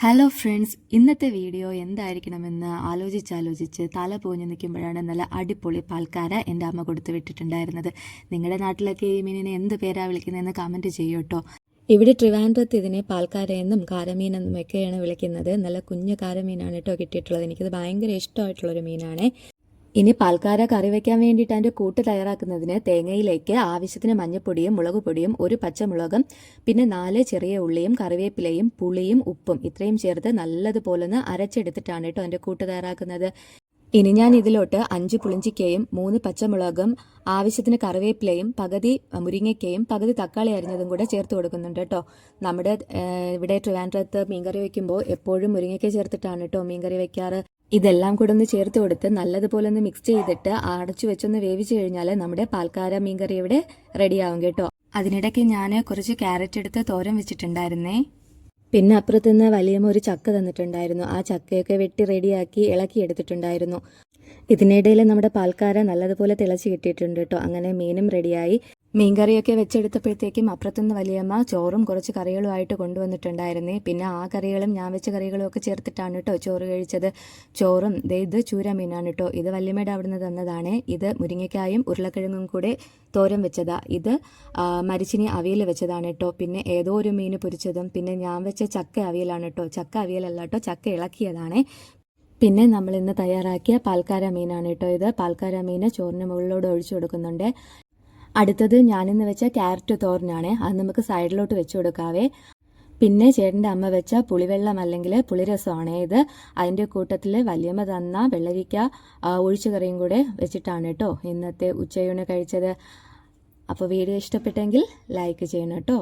Hello friends, ഇന്നത്തെ video എന്തായിരിക്കണമെന്ന് ആലോചിച്ച് തല പോഞ്ഞ് നിൽക്കുമ്പോഴാണ് നല്ല അടിപൊളി പാൽക്കാര എൻ്റെ അമ്മ കൊടുത്തു വിട്ടിട്ടുണ്ടായിരുന്നത്. നിങ്ങളുടെ നാട്ടിലൊക്കെ ഈ മീനിനെ എന്ത് പേരാ വിളിക്കുന്നതെന്ന് കമൻറ്റ് ചെയ്യൂ കേട്ടോ. ഇവിടെ ട്രിവാൻഡ്രത്ത് ഇതിനെ പാൽക്കാരയെന്നും കാരമീനെന്നും ഒക്കെയാണ് വിളിക്കുന്നത്. നല്ല കുഞ്ഞു കാരമീനാണ് കേട്ടോ കിട്ടിയിട്ടുള്ളത്. എനിക്കത് ഭയങ്കര ഇഷ്ടമായിട്ടുള്ളൊരു മീനാണ്. ഇനി പാൽക്കാര കറി വയ്ക്കാൻ വേണ്ടിയിട്ട് അതിൻ്റെ കൂട്ട് തയ്യാറാക്കുന്നതിന് തേങ്ങയിലേക്ക് ആവശ്യത്തിന് മഞ്ഞൾപ്പൊടിയും മുളക് പൊടിയും ഒരു പച്ചമുളകും പിന്നെ 4 ചെറിയ ഉള്ളിയും കറിവേപ്പിലയും പുളിയും ഉപ്പും ഇത്രയും ചേർത്ത് നല്ലതുപോലെ ഒന്ന് അരച്ചെടുത്തിട്ടാണ് കേട്ടോ അതിൻ്റെ കൂട്ട് തയ്യാറാക്കുന്നത്. ഇനി ഞാൻ ഇതിലോട്ട് 5 പുളിഞ്ചിക്കയും 3 പച്ചമുളകും ആവശ്യത്തിന് കറിവേപ്പിലയും പകുതി മുരിങ്ങയ്ക്കയും പകുതി തക്കാളി അരിഞ്ഞതും കൂടെ ചേർത്ത് കൊടുക്കുന്നുണ്ട് കേട്ടോ. നമ്മുടെ ഇവിടെ ട്രിവാൻഡ്രത്ത് മീൻകറി വയ്ക്കുമ്പോൾ എപ്പോഴും മുരിങ്ങയ്ക്ക ചേർത്തിട്ടാണ് കേട്ടോ മീൻകറി വയ്ക്കാറ്. ഇതെല്ലാം കൂടെ ഒന്ന് ചേർത്ത് കൊടുത്ത് നല്ലതുപോലെ ഒന്ന് മിക്സ് ചെയ്തിട്ട് അടച്ചു വെച്ചൊന്ന് വേവിച്ച് കഴിഞ്ഞാൽ നമ്മുടെ പാൽക്കാര മീൻകറി ഇവിടെ റെഡിയാവും കേട്ടോ. അതിനിടയ്ക്ക് ഞാൻ കുറച്ച് ക്യാരറ്റ് എടുത്ത് തോരൻ വെച്ചിട്ടുണ്ടായിരുന്നേ. പിന്നെ അപ്പുറത്തുനിന്ന് വലിയമ്മ ഒരു ചക്ക തന്നിട്ടുണ്ടായിരുന്നു. ആ ചക്കയൊക്കെ വെട്ടി റെഡിയാക്കി ഇളക്കി എടുത്തിട്ടുണ്ടായിരുന്നു. ഇതിനിടയിൽ നമ്മുടെ പാൽക്കാര നല്ലതുപോലെ തിളച്ച് കിട്ടിയിട്ടുണ്ട് കേട്ടോ. അങ്ങനെ മീനും റെഡിയായി. മീൻകറിയൊക്കെ വെച്ചെടുത്തപ്പോഴത്തേക്കും അപ്പുറത്തുനിന്ന് വലിയമ്മ ചോറും കുറച്ച് കറികളുമായിട്ട് കൊണ്ടുവന്നിട്ടുണ്ടായിരുന്നേ. പിന്നെ ആ കറികളും ഞാൻ വെച്ച കറികളും ഒക്കെ ചേർത്തിട്ടാണ് കേട്ടോ ചോറ് കഴിച്ചത്. ചോറും ഇത് ചൂര മീനാണ് കേട്ടോ. ഇത് വല്യമ്മയുടെ അവിടുന്ന് തന്നതാണ്. ഇത് മുരിങ്ങയ്ക്കായും ഉരുളക്കിഴങ്ങും കൂടെ തോരൻ വെച്ചതാ. ഇത് മരിച്ചിനി അവിയൽ വെച്ചതാണ് കേട്ടോ. പിന്നെ ഏതോ ഒരു മീൻ പൊരിച്ചതും പിന്നെ ഞാൻ വെച്ച ചക്ക അവിയലാണ് കേട്ടോ. ചക്ക അവിയലല്ല കേട്ടോ, ചക്ക ഇളക്കിയതാണേ. പിന്നെ നമ്മൾ ഇന്ന് തയ്യാറാക്കിയ പാൽക്കാര മീനാണ് കേട്ടോ. ഇത് പാൽക്കാര മീൻ ചോറിന് മുകളിലൂടെ ഒഴിച്ചു കൊടുക്കുന്നുണ്ട്. അടുത്തത് ഞാനിന്ന് വെച്ച ക്യാരറ്റ് തോരനാണ്. അത് നമുക്ക് സൈഡിലോട്ട് വെച്ച് കൊടുക്കാവേ. പിന്നെ ചേട്ടൻ്റെ അമ്മ വെച്ച പുളിവെള്ളം അല്ലെങ്കിൽ പുളിരസമാണ് ഇത്. അതിൻ്റെ കൂട്ടത്തിൽ വലിയമ്മ തന്ന വെള്ളരിക്ക ഒഴിച്ചു കറിയും കൂടെ വെച്ചിട്ടാണ് കേട്ടോ ഇന്നത്തെ ഉച്ചയൂണ് കഴിച്ചത്. അപ്പോൾ വീഡിയോ ഇഷ്ടപ്പെട്ടെങ്കിൽ ലൈക്ക് ചെയ്യണം കേട്ടോ.